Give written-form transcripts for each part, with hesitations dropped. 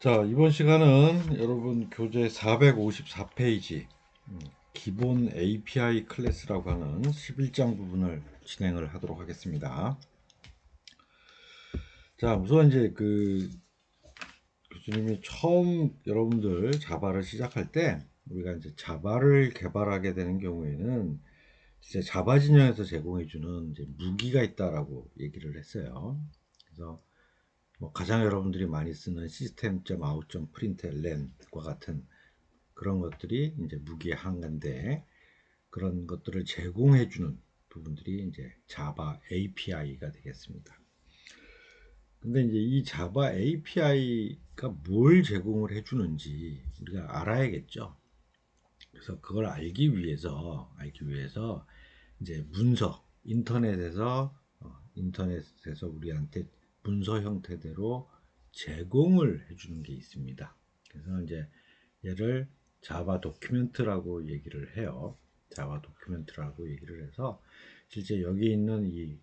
자, 이번 시간은 여러분 교재 454페이지 기본 API 클래스라고 하는 11장 부분을 진행을 하도록 하겠습니다. 자, 우선 이제 그 교수님이 처음 여러분들 자바를 시작할 때 우리가 이제 자바를 개발하게 되는 경우에는 진짜 자바 진영에서 제공해주는 이제 무기가 있다라고 얘기를 했어요. 그래서 뭐 가장 여러분들이 많이 쓰는 시스템.out.println과 같은 그런 것들이 이제 무기의 한 가인데, 그런 것들을 제공해주는 부분들이 이제 자바 API가 되겠습니다. 근데 이제 이 자바 API가 뭘 제공을 해주는지 우리가 알아야겠죠. 그래서 그걸 알기 위해서 이제 문서, 인터넷에서 우리한테 문서 형태대로 제공을 해주는 게 있습니다. 그래서 이제 얘를 자바 도큐멘트라고 얘기를 해요. 자바 도큐멘트라고 얘기를 해서 실제 여기 있는 이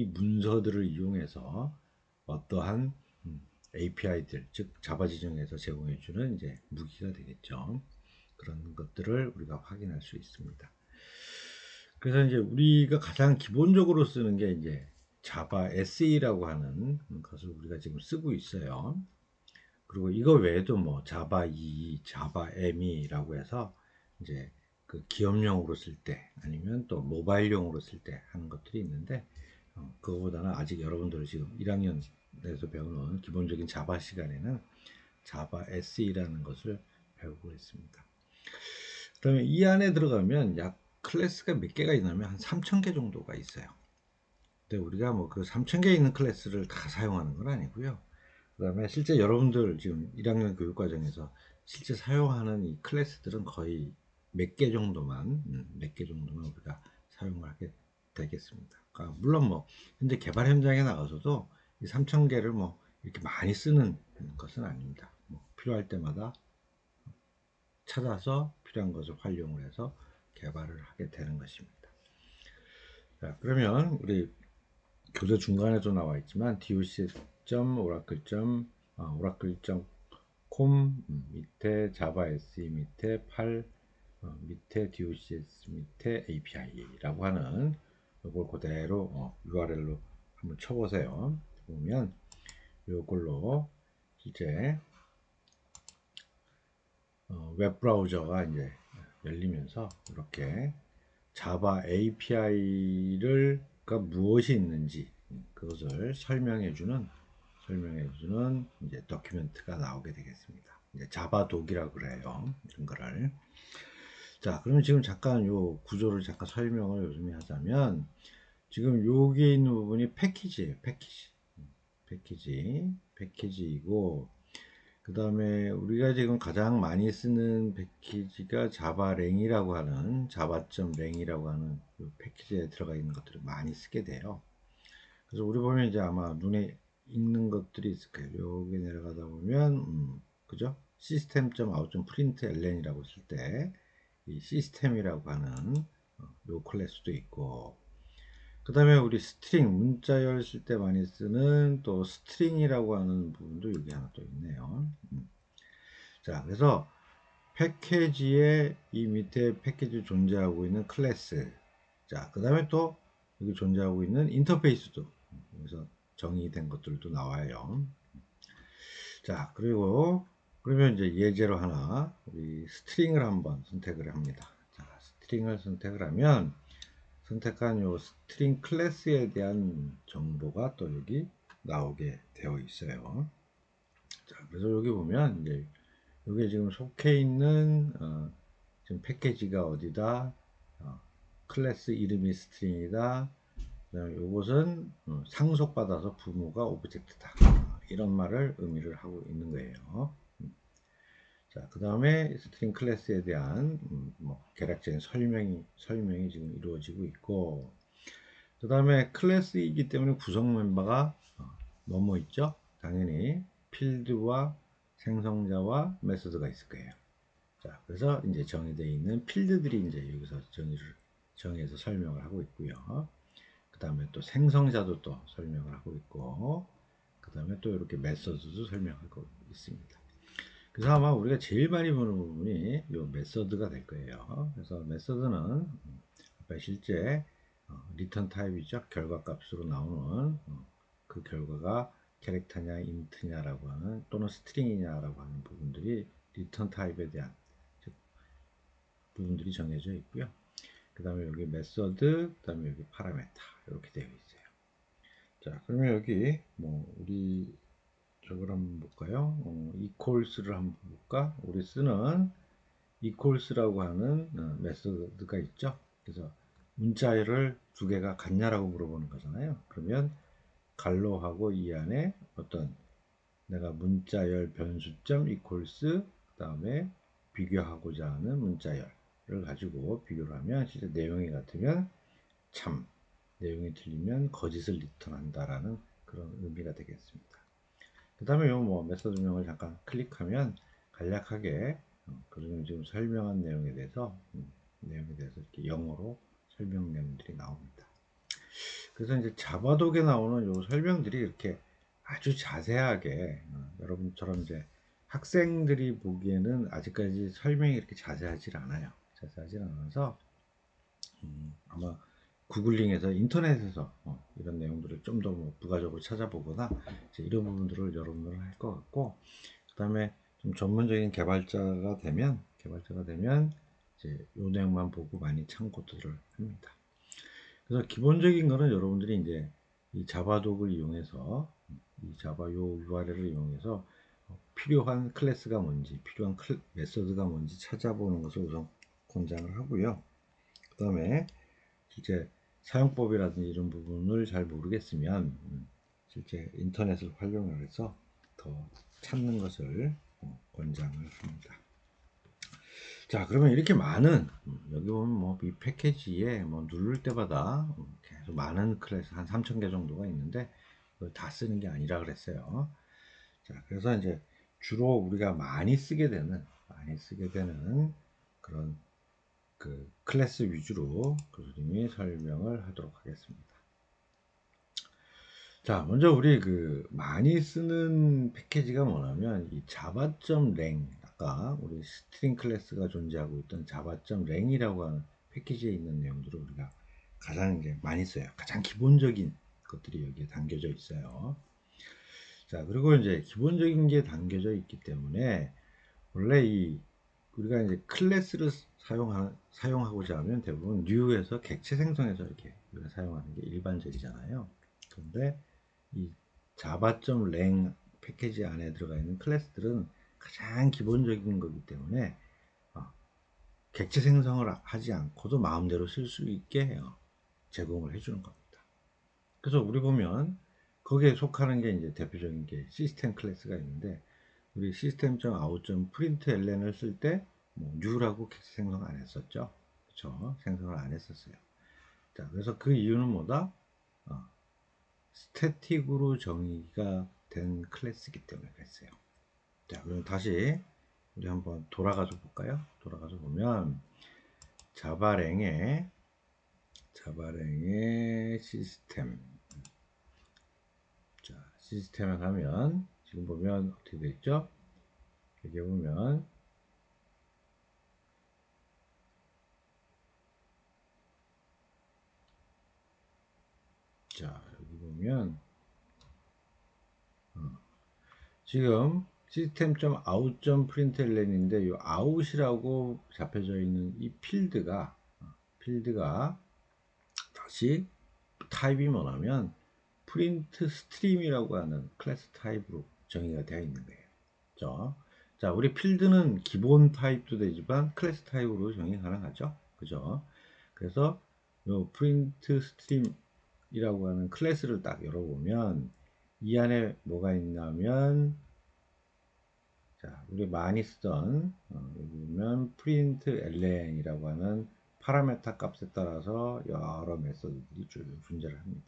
문서들을 이용해서 어떠한 API들, 즉 자바 지정에서 제공해주는 이제 무기가 되겠죠. 그런 것들을 우리가 확인할 수 있습니다. 그래서 이제 우리가 가장 기본적으로 쓰는 게 이제 자바 SE라고 하는 것을 우리가 지금 쓰고 있어요. 그리고 이거 외에도 뭐 자바 2, 자바 ME라고 해서 이제 그 기업용으로 쓸 때 아니면 또 모바일용으로 쓸 때 하는 것들이 있는데, 그거보다는 아직 여러분들 지금 1학년에서 배우는 기본적인 자바 시간에는 자바 SE라는 것을 배우고 있습니다. 그다음에 이 안에 들어가면 약 클래스가 몇 개가 있냐면 한 3,000개 정도가 있어요. 근데 우리가 뭐 그 3,000개 있는 클래스를 다 사용하는 건 아니고요. 그다음에 실제 여러분들 지금 1학년 교육과정에서 실제 사용하는 이 클래스들은 거의 몇 개 정도만 우리가 사용을 하게 되겠습니다. 그러니까 물론 뭐 현재 개발 현장에 나가서도 이 3,000개를 뭐 이렇게 많이 쓰는 것은 아닙니다. 뭐 필요할 때마다 찾아서 필요한 것을 활용을 해서 개발을 하게 되는 것입니다. 자, 그러면 우리 교재 중간에도 나와 있지만 docs.oracle.com 밑에 java se 밑에 8 밑에 docs 밑에 api라고 하는 이걸 그대로 URL로 한번 쳐보세요. 보면 이걸로 실제 웹 브라우저가 이제 열리면서 이렇게 자바 API가 무엇이 있는지 그것을 설명해주는 이제 도큐멘트가 나오게 되겠습니다. 이제 자바 독이라고 그래요. 이런 거를. 자, 그러면 지금 잠깐 요 구조를 잠깐 설명을 요즘에 하자면, 지금 여기에 있는 부분이 패키지예요. 패키지이고, 그 다음에 우리가 지금 가장 많이 쓰는 패키지가 자바랭이라고 하는 java.lang이라고 하는 그 패키지에 들어가 있는 것들을 많이 쓰게 돼요. 그래서 우리 보면 이제 아마 눈에 익는 것들이 있을 거예요. 여기 내려가다 보면 그죠? system.out.println이라고 쓸 때 이 시스템이라고 하는 요 클래스도 있고, 그 다음에 우리 스트링 문자열 쓸 때 많이 쓰는 또 스트링이라고 하는 부분도 여기 하나 또 있네요. 자, 그래서 패키지에 이 밑에 패키지 존재하고 있는 클래스, 자, 그 다음에 또 여기 존재하고 있는 인터페이스도 여기서 정의된 것들도 나와요. 자, 그리고 그러면 이제 예제로 하나 우리 스트링을 한번 선택을 합니다. 자, 스트링을 선택을 하면 선택한 요 스트링 클래스에 대한 정보가 또 여기 나오게 되어 있어요. 자, 그래서 여기 보면 이제 여기 지금 속해 있는 지금 패키지가 어디다, 클래스 이름이 스트링이다, 그다음에 이것은 상속받아서 부모가 오브젝트다, 이런 말을 의미를 하고 있는 거예요. 자, 그 다음에 스트링 클래스에 대한 뭐 개략적인 설명이 지금 이루어지고 있고, 그 다음에 클래스이기 때문에 구성 멤버가 뭐뭐 있죠? 당연히 필드와 생성자와 메소드가 있을 거예요. 자, 그래서 이제 정의되어 있는 필드들이 이제 여기서 정의해서 설명을 하고 있고요. 그 다음에 또 생성자도 또 설명을 하고 있고, 그 다음에 다음에 또 이렇게 메서드도 설명하고 있습니다. 그래서 아마 우리가 제일 많이 보는 부분이 이 메서드가 될 거예요. 그래서 메서드는 실제 리턴 타입이죠. 결과값으로 나오는 그 결과가 캐릭터냐 인트냐라고 하는 또는 스트링이냐라고 하는 부분들이 리턴 타입에 대한 부분들이 정해져 있고요. 그 다음에 여기 메서드, 그 다음에 여기 파라메타 이렇게 되어 있어요. 자, 그러면 여기 뭐 우리 저걸 한번 볼까요? equals를 한번 볼까? 우리 쓰는 equals라고 하는 메서드가 있죠. 그래서 문자열을 두 개가 같냐라고 물어보는 거잖아요. 그러면 갈로하고 이 안에 어떤 내가 문자열 변수점 equals 그 다음에 비교하고자 하는 문자열을 가지고 비교를 하면 실제 내용이 같으면 참, 내용이 틀리면 거짓을 리턴한다라는 그런 의미가 되겠습니다. 그 다음에 요 메서드명을 잠깐 클릭하면 간략하게 그러면 지금 설명한 내용에 대해서 이렇게 영어로 설명 내용들이 나옵니다. 그래서 이제 자바독에 나오는 요 설명들이 이렇게 아주 자세하게 여러분처럼 이제 학생들이 보기에는 아직까지 설명이 이렇게 자세하지 않아요. 자세하지 않아서 아마 구글링에서 인터넷에서 이런 내용들을 좀 더 부가적으로 찾아보거나 이런 부분들을 여러분들은 할 것 같고, 그 다음에 좀 전문적인 개발자가 되면 이제 요 내용만 보고 많이 참고들을 합니다. 그래서 기본적인 거는 여러분들이 이제 이 자바독을 이용해서 이 자바 요 URL을 이용해서 필요한 클래스가 뭔지, 필요한 메서드가 뭔지 찾아보는 것을 우선 권장을 하고요. 그 다음에 실제 사용법이라든지 이런 부분을 잘 모르겠으면 실제 인터넷을 활용을 해서 더 찾는 것을 권장을 합니다. 자, 그러면 이렇게 많은 여기 보면 뭐 이 패키지에 뭐 누를 때마다 계속 많은 클래스 한 3,000개 정도가 있는데 그걸 다 쓰는 게 아니라 그랬어요. 자, 그래서 이제 주로 우리가 많이 쓰게 되는 그런 그 클래스 위주로 교수님이 설명을 하도록 하겠습니다. 자, 먼저 우리 그 많이 쓰는 패키지가 뭐냐면 이 java.lang, 아까 우리 스트링 클래스가 존재하고 있던 java.lang이라고 하는 패키지에 있는 내용들을 우리가 가장 이제 많이 써요. 가장 기본적인 것들이 여기에 담겨져 있어요. 자, 그리고 이제 기본적인 게 담겨져 있기 때문에 원래 이 우리가 이제 클래스를 사용하고자 하면 대부분 new에서 객체 생성해서 이렇게 우리가 사용하는 게 일반적이잖아요. 그런데 이 java.lang 패키지 안에 들어가 있는 클래스들은 가장 기본적인 거기 때문에 객체 생성을 하지 않고도 마음대로 쓸 수 있게 제공을 해주는 겁니다. 그래서 우리 보면 거기에 속하는 게 이제 대표적인 게 시스템 클래스가 있는데 우리 system.out.println을 쓸 때 뭐 new라고 객체 생성 안 했었죠. 그렇죠? 생성을 안 했었어요. 자, 그래서 그 이유는 뭐다? 스태틱으로 정의가 된 클래스이기 때문에 그랬어요. 자, 그럼 다시 우리 한번 돌아가서 볼까요? 돌아가서 보면 자바랭의 시스템. 자, 시스템에 가면 지금 보면 어떻게 되어 있죠? 여기 보면 자, 여기 보면 지금 system.out.println인데 이 out이라고 잡혀져 있는 이 필드가 다시 타입이 뭐냐면 프린트 스트림이라고 하는 클래스 타입으로 정의가 되어 있는 거예요. 그죠? 자, 우리 필드는 기본 타입도 되지만 클래스 타입으로 정의 가능하죠. 그죠? 그래서 요 프린트 스트림이라고 하는 클래스를 딱 열어보면 이 안에 뭐가 있냐면 자, 우리 많이 쓰던 여기 보면 print ln이라고 하는 파라메타 값에 따라서 여러 메서드들이 쭉 존재를 합니다.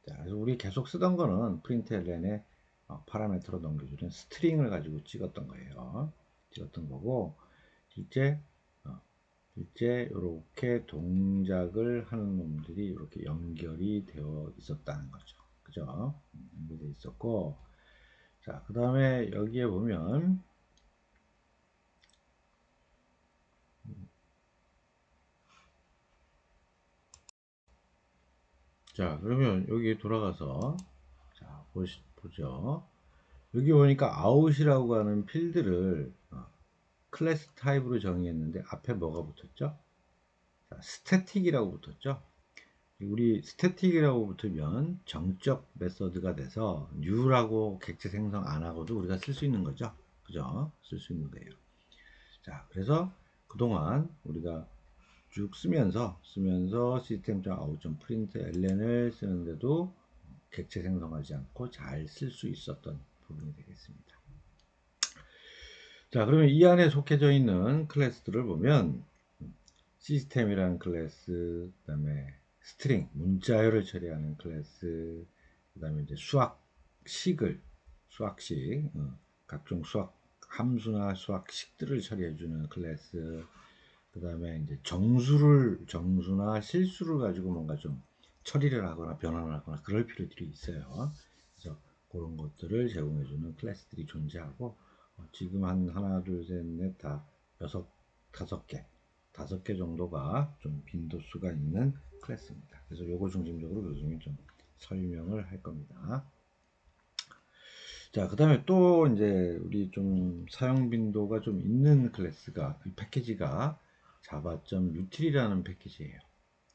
자, 그래서 우리 계속 쓰던 거는 print ln의 파라메터로 넘겨주는 스트링을 가지고 찍었던 거예요. 찍었던 거고 실제 이렇게 동작을 하는 놈들이 이렇게 연결이 되어 있었다는 거죠. 그죠? 연결되어 있었고 자, 그 다음에 여기에 보면 자, 그러면 여기 돌아가서 자, 보죠. 여기 보니까 아웃이라고 하는 필드를 클래스 타입으로 정의했는데 앞에 뭐가 붙었죠? 자, 스태틱이라고 붙었죠? 우리 스태틱이라고 붙으면 정적 메서드가 돼서 new라고 객체 생성 안 하고도 우리가 쓸 수 있는 거죠. 그죠? 쓸 수 있는 거예요. 자, 그래서 그동안 우리가 쭉 쓰면서 system.out.println을 쓰는데도 객체 생성하지 않고 잘 쓸 수 있었던 부분이 되겠습니다. 자, 그러면 이 안에 속해져 있는 클래스들을 보면 시스템이라는 클래스, 그 다음에 스트링, 문자열을 처리하는 클래스, 그 다음에 이제 수학식, 각종 수학 함수나 수학식들을 처리해주는 클래스, 그 다음에 이제 정수나 실수를 가지고 뭔가 좀 처리를 하거나 변환을 하거나 그럴 필요들이 있어요. 그래서 그런 것들을 제공해주는 클래스들이 존재하고, 지금 한 하나, 둘, 셋, 넷, 다 여섯, 다섯 개 정도가 좀 빈도수가 있는 클래스입니다. 그래서 요거 중심적으로 교수님이 좀 설명을 할 겁니다. 자, 그 다음에 또 이제 우리 좀 사용 빈도가 좀 있는 클래스가, 이 패키지가 java.util이라는 패키지예요.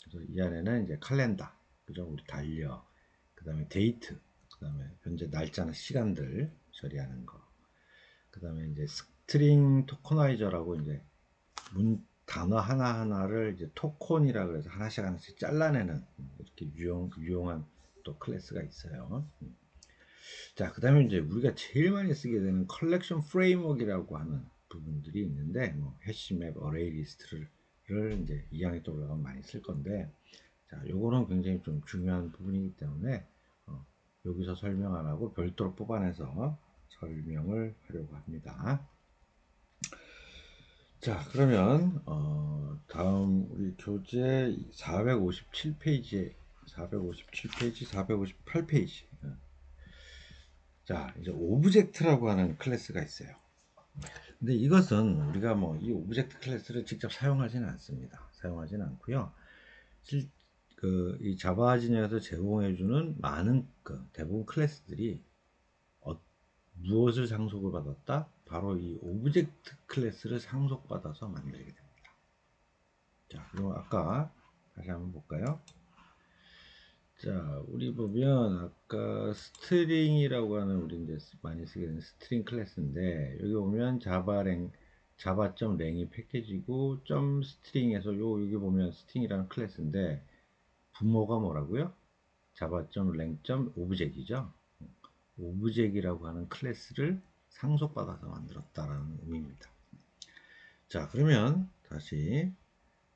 그래서 이 안에는 이제 칼렌더, 그죠? 우리 달력, 그 다음에 데이트, 그 다음에 현재 날짜나 시간들 처리하는 거, 그 다음에 이제 스트링 토커나이저라고 이제 단어 하나하나를 이제 토콘이라 그래서 하나씩 잘라내는 이렇게 유용한 또 클래스가 있어요. 자, 그 다음에 이제 우리가 제일 많이 쓰게 되는 컬렉션 프레임워크라고 하는 부분들이 있는데, 뭐, 해시맵, 어레이 리스트를 이제 2학년 때 올라가면 많이 쓸 건데, 자, 요거는 굉장히 좀 중요한 부분이기 때문에, 여기서 설명 안 하고 별도로 뽑아내서 설명을 하려고 합니다. 자, 그러면, 다음 우리 교재 457페이지, 458페이지. 자, 이제 오브젝트라고 하는 클래스가 있어요. 근데 이것은 우리가 뭐 이 오브젝트 클래스를 직접 사용하지는 않습니다. 사용하지는 않고요. 이 자바 진영에서 제공해주는 많은 대부분 클래스들이 무엇을 상속을 받았다? 바로 이 오브젝트 클래스를 상속받아서 만들게 됩니다. 자, 그럼 아까 다시 한번 볼까요? 자, 우리 보면 아까 스트링이라고 하는 우리 이제 많이 쓰게 되는 스트링 클래스인데, 여기 보면 자바.랭이 패키지고 점 스트링에서 여기 보면 스트링이라는 클래스인데 부모가 뭐라고요? java.랭.오브젝이죠. 오브젝이라고 하는 클래스를 상속받아서 만들었다라는 의미입니다. 자, 그러면 다시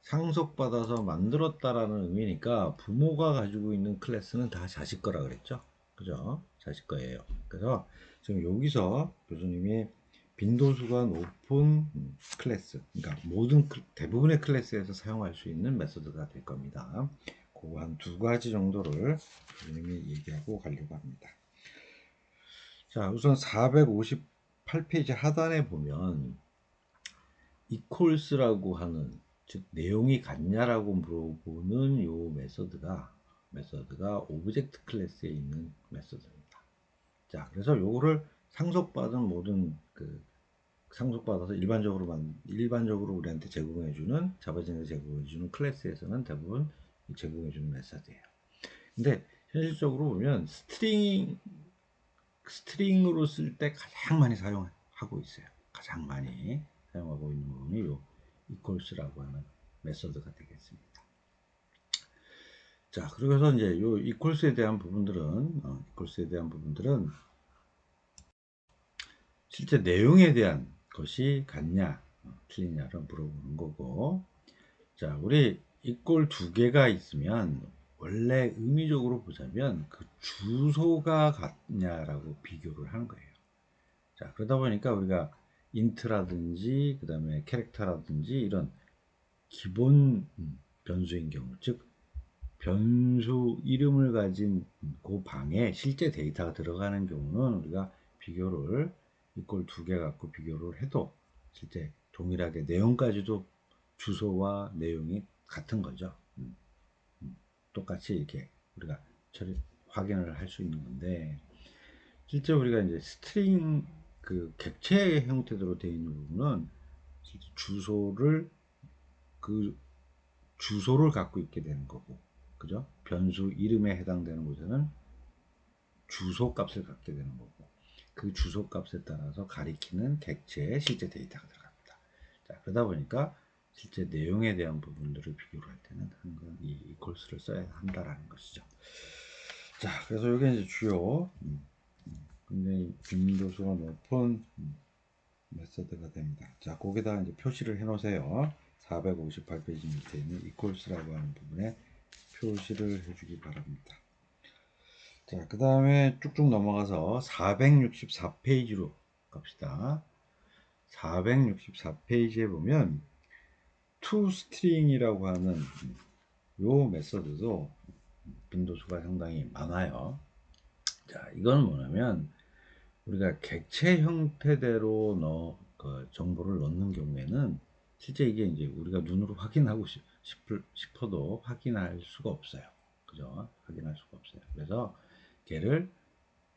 상속받아서 만들었다라는 의미니까 부모가 가지고 있는 클래스는 다 자식 거라 그랬죠. 그죠? 자식 거예요. 그래서 지금 여기서 교수님이 빈도수가 높은 클래스, 그러니까 대부분의 클래스에서 사용할 수 있는 메소드가 될 겁니다. 그거 한 두 가지 정도를 교수님이 얘기하고 가려고 합니다. 자, 우선 458페이지 하단에 보면 equals라고 하는, 즉 내용이 같냐라고 물어보는 요 메서드가 오브젝트 클래스에 있는 메서드입니다. 자, 그래서 요거를 상속받아서 일반적으로 우리한테 제공해주는 자바진에서 제공해주는 클래스에서는 대부분 제공해주는 메서드예요. 근데 현실적으로 보면 스트링으로 쓸 때 가장 많이 사용하고 있어요. 가장 많이 사용하고 있는 부분이 요 equals라고 하는 메서드가 되겠습니다. 자, 그래서 이제 요 equals에 대한 부분들은 실제 내용에 대한 것이 같냐, 틀리냐를 물어보는 거고, 자, 우리 equal 두 개가 있으면 원래 의미적으로 보자면 그 주소가 같냐라고 비교를 하는 거예요. 자, 그러다 보니까 우리가 인트라든지 그 다음에 캐릭터라든지 이런 기본 변수인 경우, 즉 변수 이름을 가진 그 방에 실제 데이터가 들어가는 경우는 우리가 비교를 이꼴 두 개 갖고 비교를 해도 실제 동일하게 내용까지도 주소와 내용이 같은 거죠. 똑같이 이렇게 우리가 확인을 할 수 있는 건데, 실제 우리가 이제 스트링 그 객체 형태로 되어 있는 부분은 주소를 그 주소를 갖고 있게 되는 거고, 그죠? 변수 이름에 해당되는 곳에는 주소 값을 갖게 되는 거고, 그 주소 값에 따라서 가리키는 객체의 실제 데이터가 들어갑니다. 자, 그러다 보니까 실제 내용에 대한 부분들을 비교를 할 때는 항상 이 이퀄스를 써야 한다라는 것이죠. 자, 그래서 이게 이제 주요 굉장히 빈도수가 높은 메서드가 됩니다. 자, 거기다 이제 표시를 해 놓으세요. 458페이지 밑에 있는 equals라고 하는 부분에 표시를 해주기 바랍니다. 자, 그 다음에 쭉쭉 넘어가서 464페이지로 갑시다. 464페이지에 보면 toString이라고 하는 요 메서드도 빈도수가 상당히 많아요. 자, 이건 뭐냐면 우리가 객체 형태대로 그 정보를 넣는 경우에는 실제 이게 이제 우리가 눈으로 확인하고 싶어도 확인할 수가 없어요. 그죠? 확인할 수가 없어요. 그래서 걔를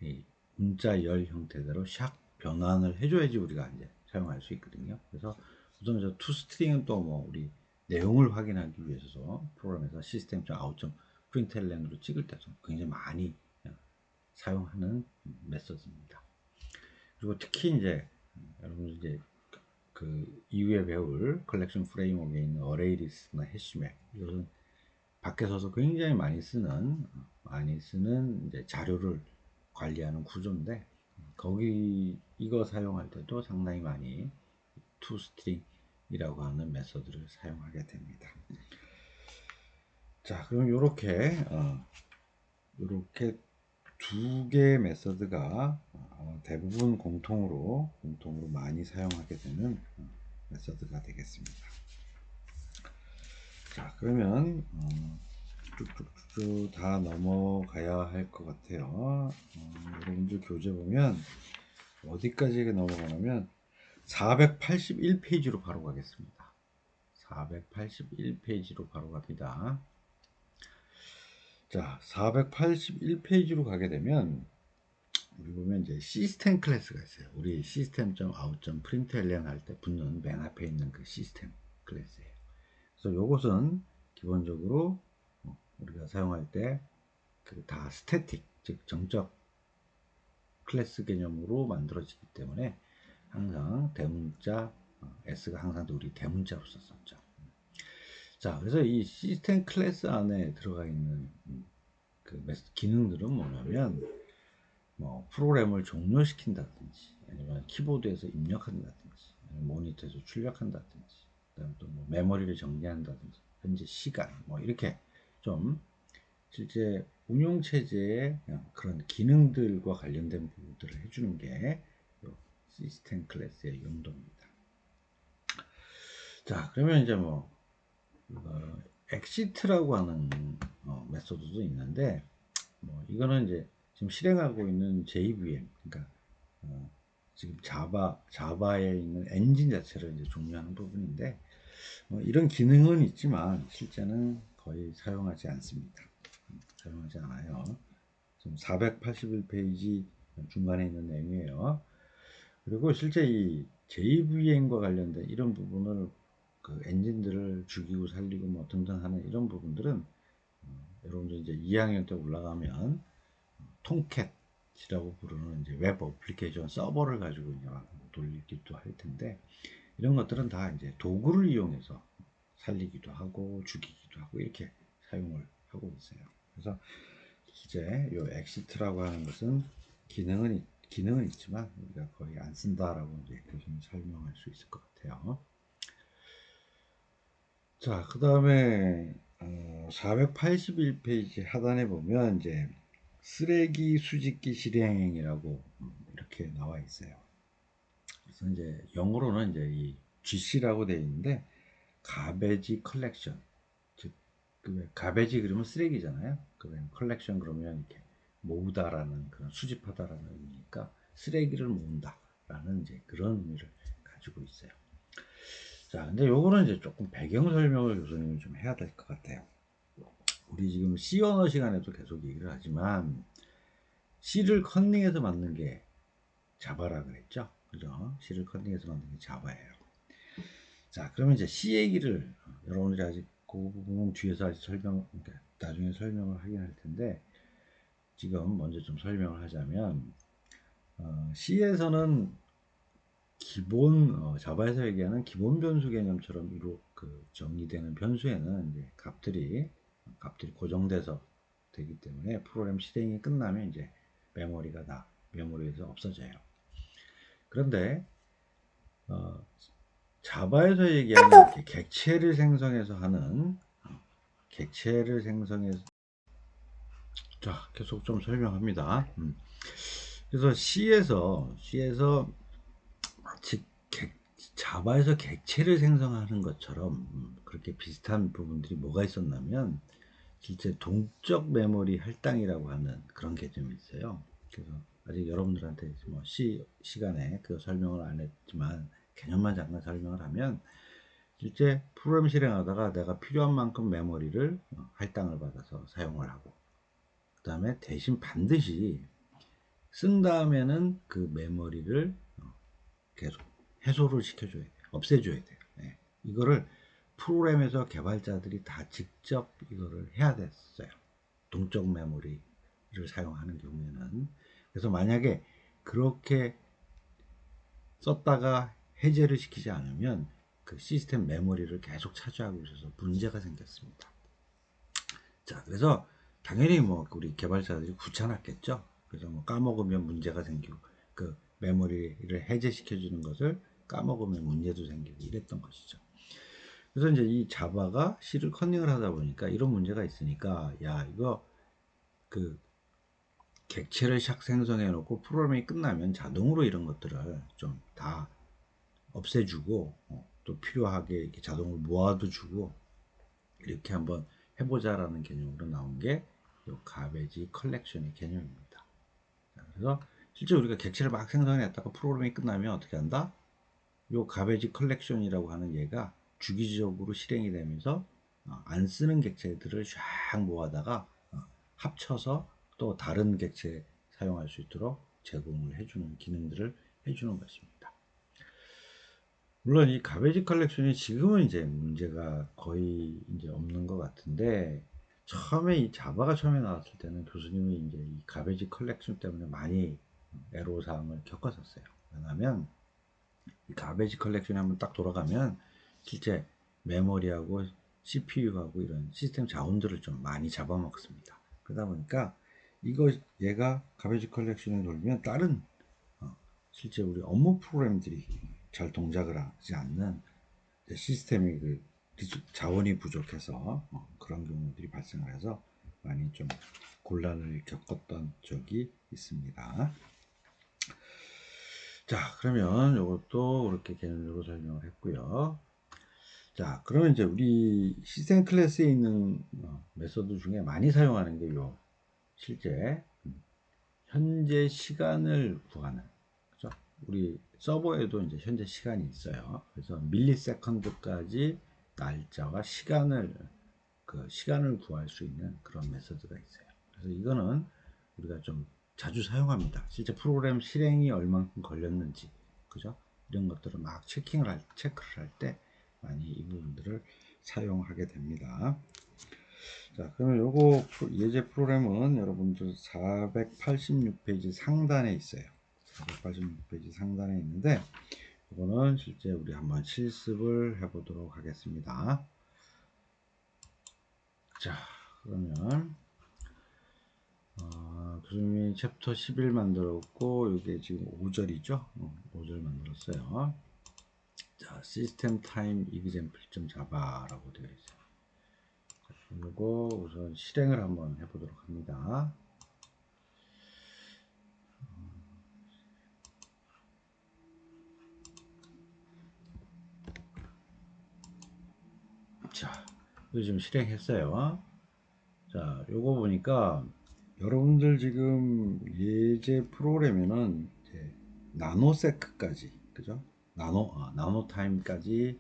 이 문자열 형태대로 샥 변환을 해줘야지 우리가 이제 사용할 수 있거든요. 그래서 우선 저 toString은 또 뭐 우리 내용을 확인하기 위해서 프로그램에서 system.out.println으로 찍을 때도 굉장히 많이 사용하는 메서드입니다. 그리고 특히 이제 여러분 이제 그 이후에 배울 컬렉션 프레임워크에 있는 어레이리스나 해시맵, 이것은 밖에서도 굉장히 많이 쓰는 이제 자료를 관리하는 구조인데, 거기 이거 사용할 때도 상당히 많이 toString이라고 하는 메서드를 사용하게 됩니다. 자, 그럼 요렇게 두 개의 메서드가 대부분 공통으로 많이 사용하게 되는 메서드가 되겠습니다. 자, 그러면 쭉쭉쭉 다 넘어가야 할 것 같아요. 여러분들 교재 보면 어디까지 넘어가냐면 481페이지로 바로 가겠습니다. 481페이지로 바로 갑니다. 자, 481페이지로 가게 되면 우리 보면 이제 시스템 클래스가 있어요. 우리 system.out.println 할 때 붙는 맨 앞에 있는 그 시스템 클래스예요. 그래서 이것은 기본적으로 우리가 사용할 때 그 다 스태틱, 즉 정적 클래스 개념으로 만들어지기 때문에 항상 대문자 S가 항상 우리 대문자로 썼었죠. 자, 그래서 이 시스템 클래스 안에 들어가 있는 그 기능들은 뭐냐면 뭐 프로그램을 종료시킨다든지, 아니면 키보드에서 입력한다든지, 아니면 모니터에서 출력한다든지, 그다음 또 뭐 메모리를 정리한다든지, 현재 시간, 뭐 이렇게 좀 실제 운용 체제의 그런 기능들과 관련된 부분들을 해주는 게 시스템 클래스의 용도입니다. 자, 그러면 이제 뭐 exit라고 하는 메소드도 있는데, 뭐 이거는 이제 지금 실행하고 있는 JVM, 그러니까 지금 자바에 있는 엔진 자체를 이제 종료하는 부분인데, 이런 기능은 있지만 실제는 거의 사용하지 않습니다. 사용하지 않아요. 지금 481페이지 중간에 있는 내용이에요. 그리고 실제 이 JVM과 관련된 이런 부분을 그 엔진들을 죽이고 살리고 뭐 등등 하는 이런 부분들은 여러분들 이제 2학년 때 올라가면 통캣이라고 부르는 이제 웹 어플리케이션 서버를 가지고 이제 돌리기도 할 텐데, 이런 것들은 다 이제 도구를 이용해서 살리기도 하고 죽이기도 하고 이렇게 사용을 하고 있어요. 그래서 이제 요 exit라고 하는 것은 기능은 있지만 우리가 거의 안 쓴다라고 이제 교수님 설명할 수 있을 것 같아요. 자, 그 다음에 481페이지 하단에 보면 이제 쓰레기 수집기 실행이라고 이렇게 나와 있어요. 그래서 이제 영어로는 이제 이 GC라고 되어 있는데 가베지 컬렉션, 즉 그 가베지 그러면 쓰레기잖아요. 그 컬렉션 그러면 이렇게 모으다라는 그런 수집하다라는 의미니까 쓰레기를 모은다라는 이제 그런 의미를 가지고 있어요. 자, 근데 요거는 이제 조금 배경 설명을 교수님이 좀 해야 될 것 같아요. 우리 지금 C 언어 시간에도 계속 얘기를 하지만 C를 컨닝해서 만든 게 자바라 그랬죠, 그죠? C를 컨닝해서 만든 게 자바예요. 자, 그러면 이제 C 얘기를 여러분들이 아직 그 부분 뒤에서 아직 그러니까 나중에 설명을 하긴 할 텐데 지금 먼저 좀 설명을 하자면 C에서는 기본 자바에서 얘기하는 기본 변수 개념처럼 정의되는 변수에는 이제 값들이 고정돼서 되기 때문에 프로그램 실행이 끝나면 이제 메모리에서 없어져요. 그런데 어, 자바에서 얘기하는 객체를 생성해서 하는 객체를 생성해서 자 계속 좀 설명합니다. 그래서 C에서 마치 자바에서 객체를 생성하는 것처럼 그렇게 비슷한 부분들이 뭐가 있었냐면 실제 동적 메모리 할당이라고 하는 그런 개념이 있어요. 그래서 아직 여러분들한테 뭐 시간에 그 설명을 안 했지만 개념만 잠깐 설명을 하면 실제 프로그램 실행하다가 내가 필요한 만큼 메모리를 할당을 받아서 사용을 하고 그 다음에 대신 반드시 쓴 다음에는 그 메모리를 계속 해소를 시켜줘야 돼요. 없애줘야 돼요. 네. 이거를 프로그램에서 개발자들이 다 직접 이거를 해야 됐어요. 동적 메모리를 사용하는 경우에는. 그래서 만약에 그렇게 썼다가 해제를 시키지 않으면 그 시스템 메모리를 계속 차지하고 있어서 문제가 생겼습니다. 자, 그래서 당연히 뭐 우리 개발자들이 귀찮았겠죠. 그래서 뭐 까먹으면 문제가 생기고 그 메모리를 해제시켜 주는 것을 까먹으면 문제도 생기고 이랬던 것이죠. 그래서 이제 이 자바가 C를 커닝을 하다 보니까 이런 문제가 있으니까 야 이거 그 객체를 샥 생성해 놓고 프로그램이 끝나면 자동으로 이런 것들을 좀 다 없애주고 또 필요하게 이렇게 자동으로 모아도 주고 이렇게 한번 해보자라는 개념으로 나온 게 이 가베지 컬렉션의 개념입니다. 그래서 실제 우리가 객체를 막 생성했다가 프로그램이 끝나면 어떻게 한다? 이 가베지 컬렉션이라고 하는 얘가 주기적으로 실행이 되면서 안 쓰는 객체들을 쫙 모아다가 합쳐서 또 다른 객체 사용할 수 있도록 제공을 해주는 기능들을 해주는 것입니다. 물론 이 가베지 컬렉션이 지금은 이제 문제가 거의 이제 없는 것 같은데 처음에 이 자바가 처음에 나왔을 때는 교수님이 이제 이 가베지 컬렉션 때문에 많이 애로사항을 겪었었어요. 왜냐하면 이 가베지 컬렉션이 한번 딱 돌아가면 실제 메모리하고 CPU하고 이런 시스템 자원들을 좀 많이 잡아먹습니다. 그러다 보니까 얘가 가베지 컬렉션에 돌면 다른 실제 우리 업무 프로그램들이 잘 동작을 하지 않는 시스템이 자원이 부족해서 그런 경우들이 발생을 해서 많이 좀 곤란을 겪었던 적이 있습니다. 자, 그러면 이것도 그렇게 개념적으로 설명을 했고요. 자, 그러면 이제 우리 시스템 클래스에 있는 메소드 중에 많이 사용하는 게 실제 현재 시간을 구하는, 그죠? 우리 서버에도 이제 현재 시간이 있어요. 그래서 밀리세컨드까지 날짜와 시간을 구할 수 있는 그런 메소드가 있어요. 그래서 이거는 우리가 좀 자주 사용합니다. 실제 프로그램 실행이 얼만큼 걸렸는지, 그죠? 이런 것들을 막 체크를 할 때 많이 이 부분들을 사용하게 됩니다. 자, 그러면 요거 예제 프로그램은 여러분들 486페이지 상단에 있어요. 486페이지 상단에 있는데 이거는 실제 우리 한번 실습을 해보도록 하겠습니다. 자, 그러면 교수님이 챕터 11 만들었고 이게 지금 5절이죠. 5절 만들었어요. 자, 시스템 타임 example.java라고 되어 있어요. 그리고 우선 실행을 한번 해보도록 합니다. 자, 이거 지금 실행했어요. 자, 요거 보니까 여러분들 지금 예제 프로그램에는 나노세크까지, 그죠? 나노 타임까지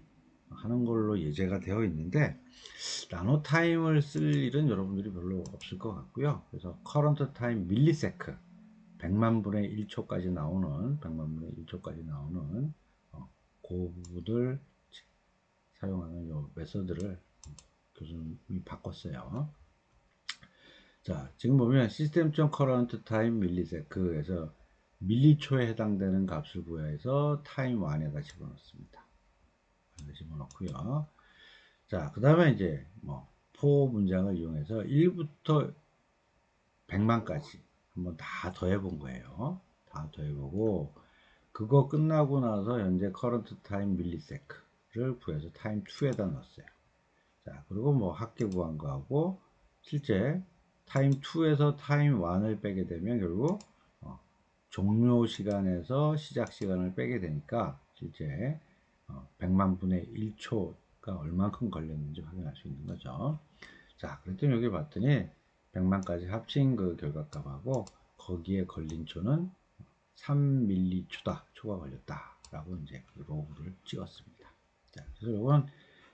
하는 걸로 예제가 되어 있는데, 나노 타임을 쓸 일은 여러분들이 별로 없을 것 같고요. 그래서 커런트 타임 밀리세크, 100만 분의 1초까지 나오는, 100만 분의 1초까지 나오는 그 부분을 사용하는 요 메서드를 교수님이 바꿨어요. 자, 지금 보면 시스템 커런트 타임 밀리세크에서 밀리초에 해당되는 값을 구해서 타임 1에다 집어넣습니다. 집어넣고요. 자, 그 다음에 이제 포 문장을 이용해서 1부터 100만까지 한번 다 더해본 거예요. 다 더해보고 그거 끝나고 나서 현재 커런트 타임 밀리세크를 구해서 타임 2에다 넣었어요. 자, 그리고 합계 구한 거하고 실제 타임 2에서 타임 1을 빼게 되면 결국 종료 시간에서 시작 시간을 빼게 되니까 실제 100만 분의 1초가 얼만큼 걸렸는지 확인할 수 있는 거죠. 자, 그랬더니 여기 봤더니 100만까지 합친 그 결과값하고 거기에 걸린 초는 3밀리초다. 초가 걸렸다라고 이제 로그를 찍었습니다. 자, 그래서 이건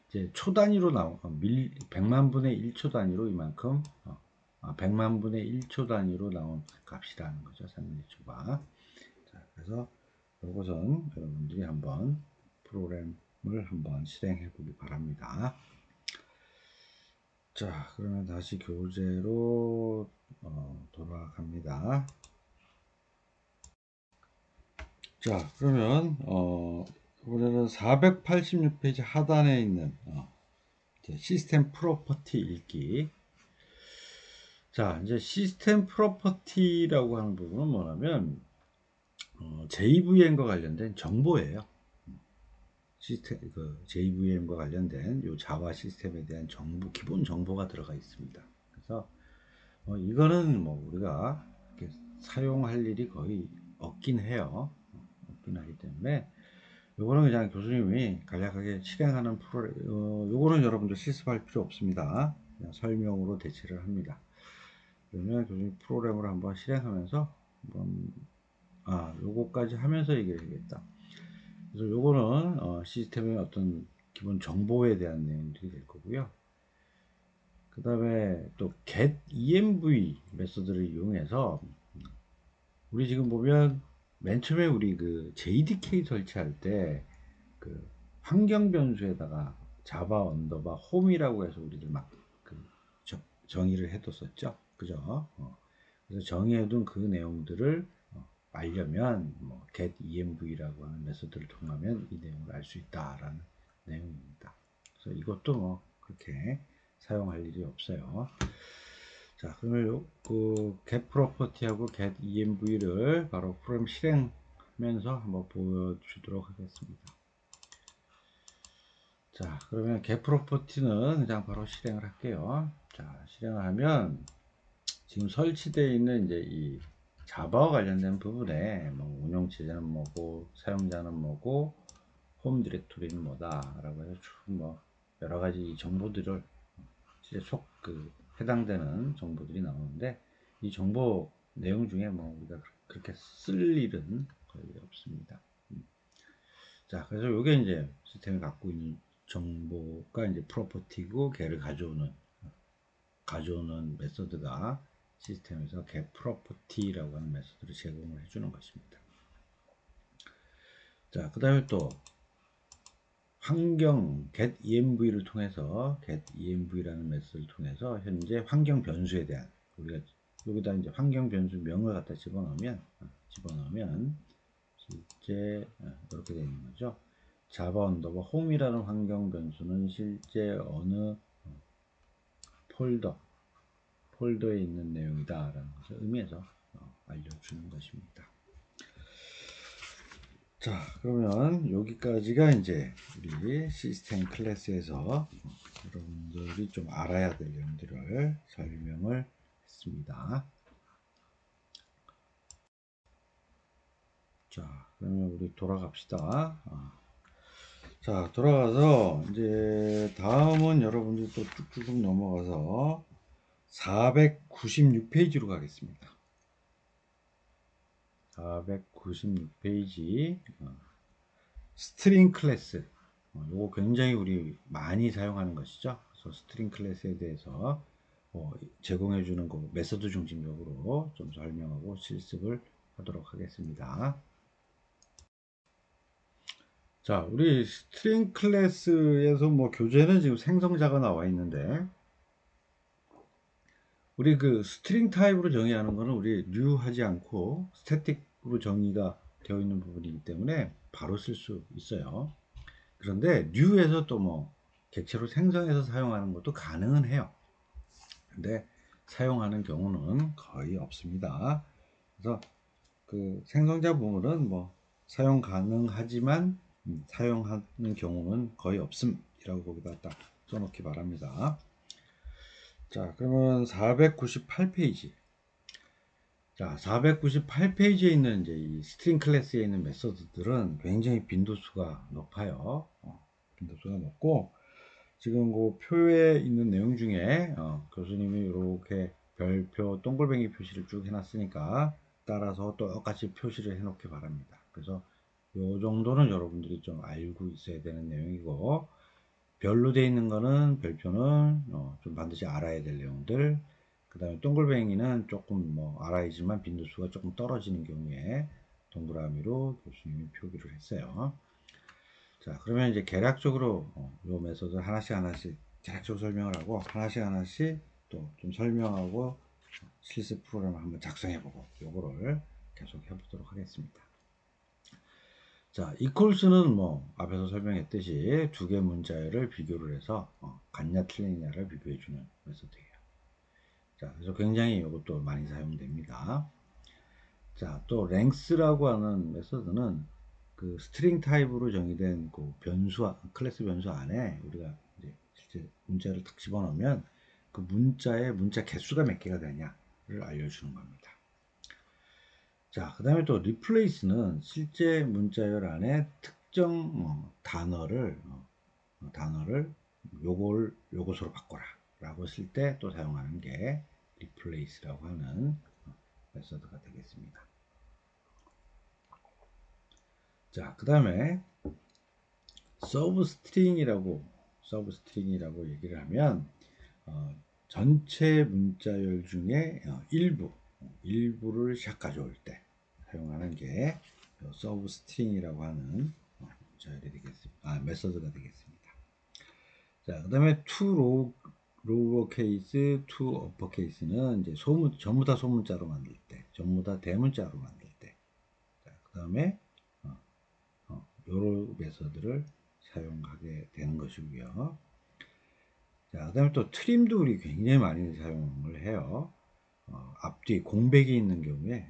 이제 초 단위로 나온 100만 분의 1초 단위로 이만큼 100만 분의 1초 단위로 나온 값이라는 거죠. 3밀리초가. 자, 그래서 이것은 여러분들이 한번 프로그램을 한번 실행해 보기 바랍니다. 자, 그러면 다시 교재로 돌아갑니다. 자, 그러면 이번에는 486페이지 하단에 있는 시스템 프로퍼티 읽기. 자, 이제 시스템 프로퍼티라고 하는 부분은 뭐냐면 JVM과 관련된 정보예요. 시스템 JVM과 관련된 요 자바 시스템에 대한 정보, 기본 정보가 들어가 있습니다. 그래서 이거는 우리가 이렇게 사용할 일이 거의 없긴 해요. 없긴 하기 때문에 요거는 그냥 교수님이 간략하게 실행하는 요거는 여러분들 실습할 필요 없습니다. 그냥 설명으로 대체를 합니다. 그러면 교수님 프로그램을 한번 실행하면서 요거까지 하면서 얘기를 해야겠다. 그래서 요거는 시스템의 어떤 기본 정보에 대한 내용들이 될 거고요. 그 다음에 또 get env 메소드를 이용해서 우리 지금 보면 맨 처음에 우리 그 JDK 설치할 때 그 환경 변수에다가 자바 언더바 홈이라고 해서 우리들 그 정의를 해뒀었죠. 그죠? 그래서 정의해둔 그 내용들을 알려면 get env라고 하는 메소드를 통하면 이 내용을 알 수 있다라는 내용입니다. 그래서 이것도 그렇게 사용할 일이 없어요. 자, 그러면 그 get property하고 get env를 바로 프로그램 실행하면서 한번 보여주도록 하겠습니다. 자, 그러면 get property는 그냥 바로 실행을 할게요. 자, 실행을 하면 지금 설치되어 있는 이제 이 자바와 관련된 부분에 운영체제는 뭐고 사용자는 뭐고 홈 디렉토리는 뭐다라고 해서 쭉 여러 가지 정보들을 실제 해당되는 정보들이 나오는데 이 정보 내용 중에 우리가 그렇게 쓸 일은 거의 없습니다. 자, 그래서 이게 이제 시스템이 갖고 있는 정보가 이제 프로퍼티고 걔를 가져오는 메서드가 시스템에서 get property라고 하는 메서드를 제공을 해주는 것입니다. 자, 그 다음에 또 환경 get env를 통해서 get env라는 메서드를 통해서 현재 환경 변수에 대한 우리가 여기다 이제 환경 변수 명을 갖다 집어넣으면 실제 이렇게 되는 거죠. 자바 언더바 홈이라는 환경 변수는 실제 어느 폴더에 있는 내용이다 라는 것을 의미해서 알려주는 것입니다. 자, 그러면 여기까지가 이제 우리 시스템 클래스에서 여러분들이 좀 알아야 될 내용들을 설명을 했습니다. 자, 그러면 우리 돌아갑시다. 자, 돌아가서 이제 다음은 여러분들 또 쭉쭉 넘어가서 496페이지로 가겠습니다. 496페이지 스트링 클래스. 요거 굉장히 우리 많이 사용하는 것이죠. 그래서 스트링 클래스에 대해서 제공해 주는 거 메서드 중심적으로 좀 설명하고 실습을 하도록 하겠습니다. 자, 우리 스트링 클래스에서 뭐 교재는 지금 생성자가 나와 있는데, 우리 그 스트링 타입으로 정의하는 거는 우리 new 하지 않고 스태틱으로 정의가 되어 있는 부분이기 때문에 바로 쓸 수 있어요. 그런데 new에서 또 뭐 객체로 생성해서 사용하는 것도 가능은 해요. 근데 사용하는 경우는 거의 없습니다. 그래서 그 생성자 부분은 뭐 사용 가능하지만 사용하는 경우는 거의 없음이라고 거기다 딱 써놓기 바랍니다. 자, 그러면 498페이지. 자, 498페이지에 있는 이제 이 스트링 클래스에 있는 메서드들은 굉장히 빈도수가 높아요. 빈도수가 높고, 지금 그 표에 있는 내용 중에 교수님이 이렇게 별표 동글뱅이 표시를 쭉 해놨으니까 따라서 똑같이 표시를 해놓기 바랍니다. 그래서 요 정도는 여러분들이 좀 알고 있어야 되는 내용이고, 별로 되어 있는 거는 별표는 좀 반드시 알아야 될 내용들. 그 다음에 동글뱅이는 조금 뭐 알아야지만 빈도수가 조금 떨어지는 경우에 동그라미로 교수님이 표기를 했어요. 자, 그러면 이제 개략적으로 요 메소드 하나씩 하나씩 대략적으로 설명을 하고 하나씩 또 좀 설명하고 실습 프로그램을 한번 작성해보고 요거를 계속 해보도록 하겠습니다. 자, equals는 뭐 앞에서 설명했듯이 두 개 문자열을 비교를 해서 같냐 틀리냐를 비교해주는 메소드예요. 자, 그래서 굉장히 이것도 많이 사용됩니다. 자, 또 length라고 하는 메소드는 그 스트링 타입으로 정의된 그 변수, 클래스 변수 안에 우리가 이제 실제 문자를 딱 집어넣으면 그 문자의 문자 개수가 몇 개가 되냐를 알려주는 겁니다. 자, 그 다음에 또 replace는 실제 문자열 안에 특정 단어를 요것으로 바꿔라 라고 쓸 때 또 사용하는 게 replace라고 하는 메소드가 되겠습니다. 자, 그 다음에 서브스트링이라고 얘기를 하면 전체 문자열 중에 일부를 샥 가져올 때 사용하는 게 서브스트링이라고 하는 문자열이 되겠습니다. 메소드가 되겠습니다. 자, 그 다음에 to 로워 케이스, to 어퍼 케이스는 이제 전부 다 소문자로 만들 때, 전부 다 대문자로 만들 때. 자, 그 다음에 요런 메소드를 사용하게 되는 것이고요. 자, 그 다음에 또 트림도 우리 굉장히 많이 사용을 해요. 앞뒤 공백이 있는 경우에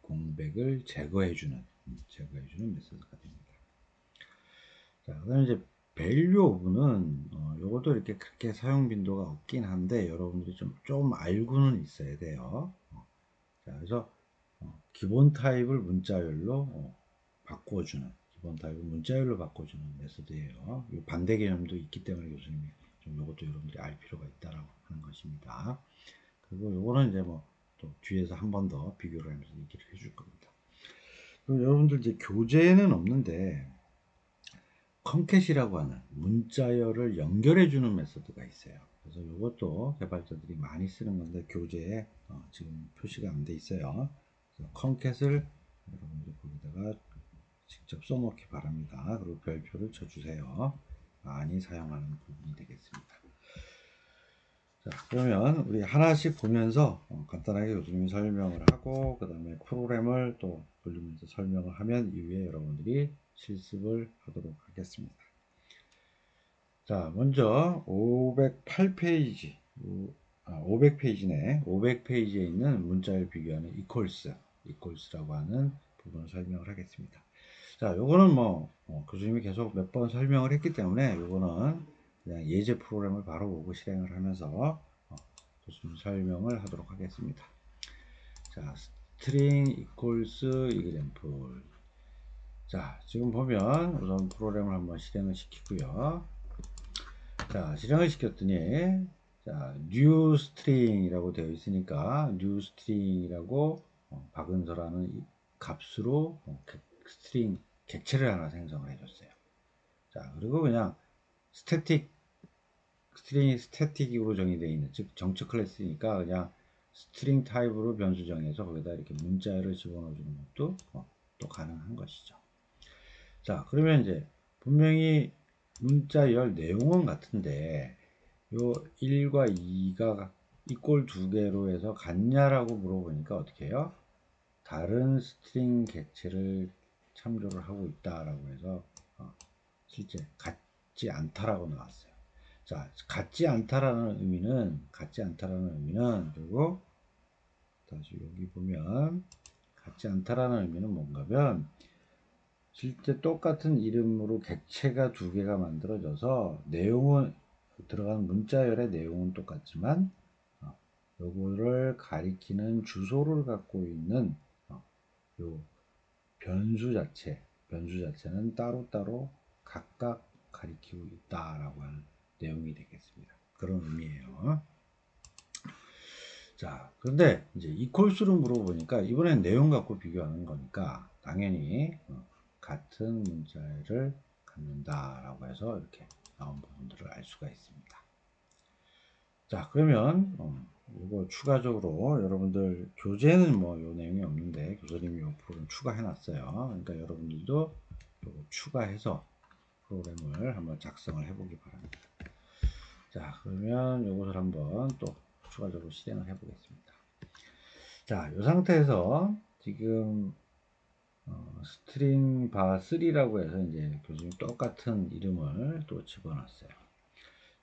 공백을 제거해주는 메소드가 됩니다. 자, 그 다음에 이제 value of는 요것도 이렇게 그렇게 사용 빈도가 없긴 한데 여러분들이 좀 알고는 있어야 돼요. 자, 그래서 기본 타입을 문자열로 바꿔주는 메소드예요. 반대 개념도 있기 때문에 교수님이 좀 이것도 여러분들이 알 필요가 있다라고 하는 것입니다. 그리고 요거는 이제 뭐 또 뒤에서 한 번 더 비교를 하면서 얘기를 해줄 겁니다. 그리고 여러분들 이제 교재에는 없는데 컨캣이라고 하는 문자열을 연결해주는 메소드가 있어요. 그래서 이것도 개발자들이 많이 쓰는 건데 교재에 지금 표시가 안 돼 있어요. 그래서 컨캣을 여러분들이 거기다가 직접 써놓기 바랍니다. 그리고 별표를 쳐주세요. 많이 사용하는 부분이 되겠습니다. 자, 그러면 우리 하나씩 보면서 간단하게 교수님이 설명을 하고 그 다음에 프로그램을 또 돌리면서 설명을 하면 이후에 여러분들이 실습을 하도록 하겠습니다. 자, 먼저 508페이지 500페이지네. 500페이지에 있는 문자를 비교하는 equals라고 하는 부분을 설명을 하겠습니다. 자, 요거는 뭐 교수님이 계속 몇 번 설명을 했기 때문에 요거는 그냥 예제 프로그램을 바로 보고 실행을 하면서 교수님 설명을 하도록 하겠습니다. 자, string equals example. 자, 지금 보면 우선 프로그램을 한번 실행을 시키고요. 자, 실행을 시켰더니 자, new string이라고 되어 있으니까 new string이라고 박은서라는 값으로 스트링 객체를 하나 생성을 해줬어요. 자, 그리고 그냥 스트링이 스태틱으로 정의되어 있는, 즉 정체 클래스니까 그냥 스트링 타입으로 변수 정해서 거기다 이렇게 문자열을 집어넣어 주는 것도 또 가능한 것이죠. 자, 그러면 이제 분명히 문자열 내용은 같은데 요 1과 2가 이꼴 두 개로 해서 같냐라고 물어보니까 어떻게 해요? 다른 스트링 객체를 참조를 하고 있다라고 해서 실제 같지 않다라고 나왔어요. 자, 같지 않다라는 의미는 그리고 다시 여기 보면 같지 않다라는 의미는 뭔가면 실제 똑같은 이름으로 객체가 두 개가 만들어져서 내용은 들어간 문자열의 내용은 똑같지만 요거를 가리키는 주소를 갖고 있는 요 변수 자체는 따로따로 각각 가리키고 있다라고 하는 내용이 되겠습니다. 그런 의미예요. 자, 그런데 이제 이퀄수를 물어보니까 이번엔 내용 갖고 비교하는 거니까 당연히 같은 문자를 갖는다라고 해서 이렇게 나온 부분들을 알 수가 있습니다. 자, 그러면 이거 추가적으로 여러분들 교재는 뭐 요 내용이 없는데 교수님이 요 프로그램 추가해 놨어요. 그러니까 여러분들도 요거 추가해서 프로그램을 한번 작성을 해보기 바랍니다. 자, 그러면 요것을 한번 또 추가적으로 실행을 해보겠습니다. 자, 이 상태에서 지금 스트링 바3라고 해서 이제 교수님 똑같은 이름을 또 집어넣었어요.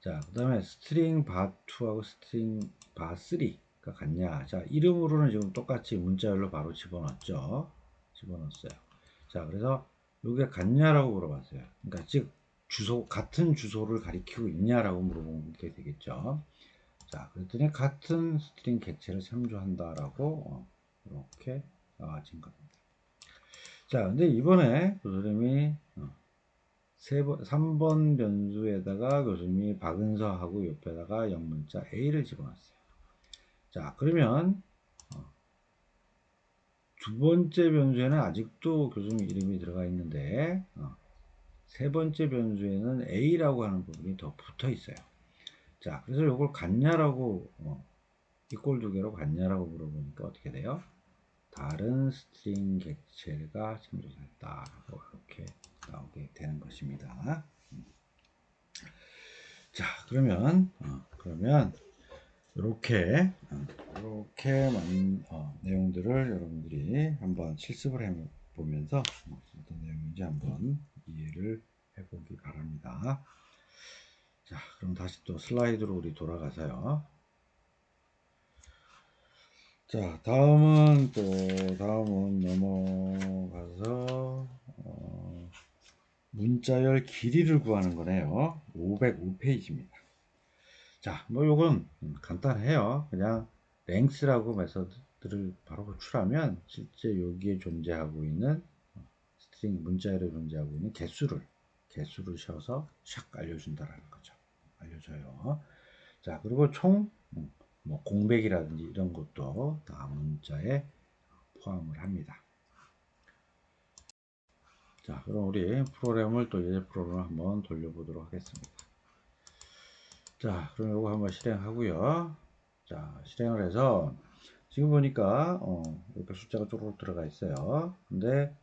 자, 그 다음에 스트링 바2하고 스트링 바3가 같냐. 자, 이름으로는 지금 똑같이 문자열로 바로 집어넣었죠. 집어넣었어요. 자, 그래서 이게 같냐라고 물어봤어요. 그러니까 즉 같은 주소를 가리키고 있냐라고 물어보게 되겠죠. 자, 그랬더니 같은 스트링 객체를 참조한다라고 이렇게 나와진 겁니다. 자, 근데 이번에 교수님이 3번 변수에다가 교수님이 박은서하고 옆에다가 영문자 A를 집어넣었어요. 자, 그러면 두 번째 변수에는 아직도 교수님 이름이 들어가 있는데 세 번째 변수에는 A라고 하는 부분이 더 붙어 있어요. 자, 그래서 이걸 같냐라고 이꼴 두 개로 같냐라고 물어보니까 어떻게 돼요? 다른 스트링 객체가 참조됐다라고 이렇게 나오게 되는 것입니다. 자, 그러면 이렇게 내용들을 여러분들이 한번 실습을 해 보면서 어떤 내용인지 한번 이해를 해보기 바랍니다. 자, 그럼 다시 또 슬라이드로 우리 돌아가서요. 자, 다음은 넘어가서 문자열 길이를 구하는 거네요. 505페이지입니다. 자, 뭐 요건 간단해요. 그냥 length라고 메서드를 바로 호출하면 실제 여기에 존재하고 있는 스트링 문자열에 존재하고 있는 개수를 셔서 샥 알려준다라는 거죠. 알려줘요. 자, 그리고 총 뭐 공백이라든지 이런 것도 다 문자에 포함을 합니다. 자, 그럼 우리 프로그램을 또 예제 프로그램을 한번 돌려보도록 하겠습니다. 자, 그럼 이거 한번 실행하고요. 자, 실행을 해서 지금 보니까 이렇게 숫자가 쪼르륵 들어가 있어요. 근데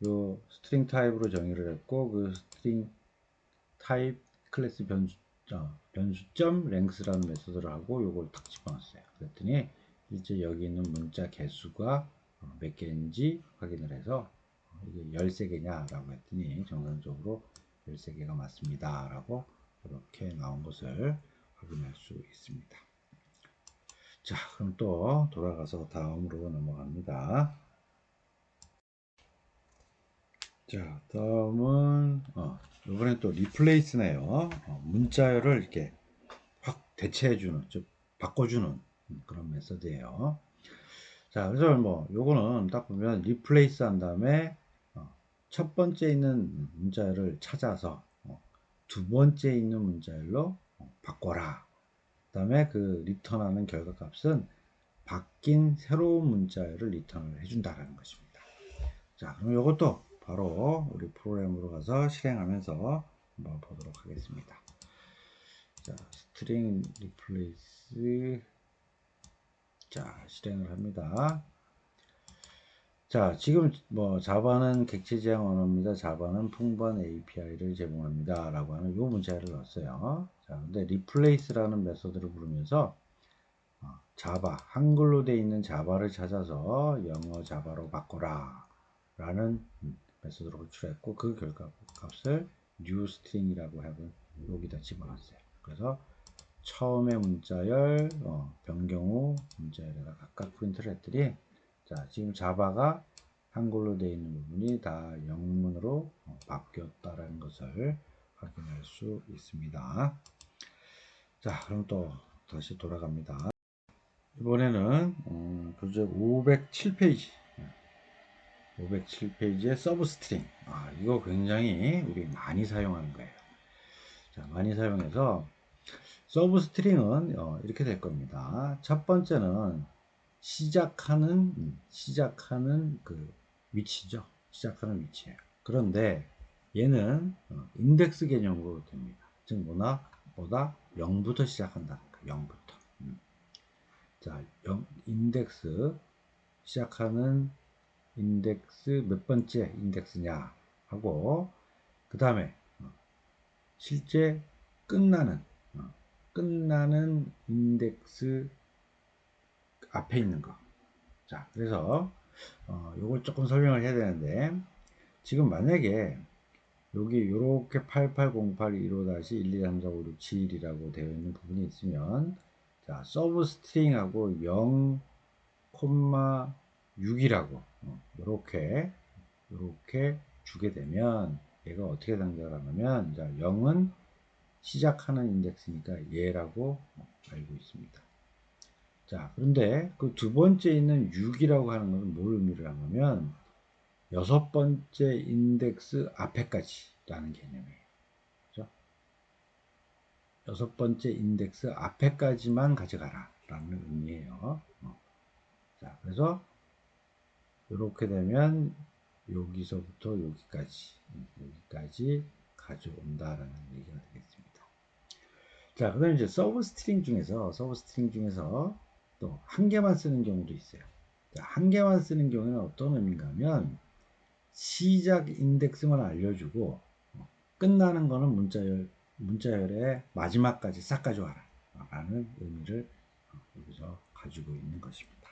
요 스트링 타입으로 정의를 했고 그 스트링 타입 클래스 변수점 랭스라는 메소드를 하고 요걸 딱 집어넣었어요. 그랬더니 실제 여기 있는 문자 개수가 몇 개인지 확인을 해서 이게 13개냐 라고 했더니 정상적으로 13개가 맞습니다 라고 이렇게 나온 것을 확인할 수 있습니다. 자, 그럼 또 돌아가서 다음으로 넘어갑니다. 자, 다음은 이번엔 또 리플레이스네요. 문자열을 이렇게 확 대체해주는, 즉 바꿔주는 그런 메서드예요. 자, 그래서 뭐 요거는 딱 보면 리플레이스 한 다음에 첫 번째 있는 문자열을 찾아서 두 번째 있는 문자열로 바꿔라. 그 다음에 그 리턴하는 결과값은 바뀐 새로운 문자열을 리턴을 해준다라는 것입니다. 자, 그럼 이것도 바로 우리 프로그램으로 가서 실행하면서 한번 보도록 하겠습니다. 자, string replace. 자, 실행을 합니다. 자, 지금 뭐 자바는 객체 지향 언어입니다. 자바는 풍부한 API를 제공합니다. 라고 하는 요 문자를 넣었어요. 자, 근데 replace라는 메소드를 부르면서 자바, 한글로 되어 있는 자바를 찾아서 영어 자바로 바꿔라 라는 메소드를 호출했고, 그 결과 값을 newstring이라고 하고 여기다 집어넣었어요. 그래서 처음에 문자열, 변경 후 문자열에다 각각 프린트를 했더니, 자, 지금 자바가 한글로 되어 있는 부분이 다 영문으로 바뀌었다라는 것을 확인할 수 있습니다. 자, 그럼 또 다시 돌아갑니다. 이번에는 교재 507페이지 507페이지의 서브스트링, 이거 굉장히 우리 많이 사용하는 거예요. 자, 많이 사용해서 서브스트링은 이렇게 될 겁니다. 첫 번째는 시작하는 그 위치죠. 시작하는 위치예요. 그런데 얘는 인덱스 개념으로 됩니다. 즉 뭐다 0부터 시작한다. 0부터. 자, 인덱스 시작하는 인덱스 몇 번째 인덱스냐 하고, 그 다음에 실제 끝나는 인덱스 앞에 있는 거. 자, 그래서 요걸 조금 설명을 해야 되는데, 지금 만약에 여기 이렇게 880815-1234567이라고 되어 있는 부분이 있으면, 자, 서브 스트링하고 0, 6이라고 이렇게 주게 되면 얘가 어떻게 등장하냐면, 자, 0은 시작하는 인덱스니까 얘라고 알고 있습니다. 자, 그런데 그 두 번째 있는 6이라고 하는 것은 뭘 의미를 하냐면 여섯 번째 인덱스 앞에까지라는 개념이에요. 그죠? 여섯 번째 인덱스 앞에까지만 가져가라 라는 의미예요. 자, 그래서 이렇게 되면 여기서부터 여기까지 가져온다라는 얘기가 되겠습니다. 자, 그다음 이제 서브 스트링 중에서 또 한 개만 쓰는 경우도 있어요. 자, 한 개만 쓰는 경우는 어떤 의미인가 하면 시작 인덱스만 알려주고 끝나는 거는 문자열의 마지막까지 싹 가져와라 라는 의미를 여기서 가지고 있는 것입니다.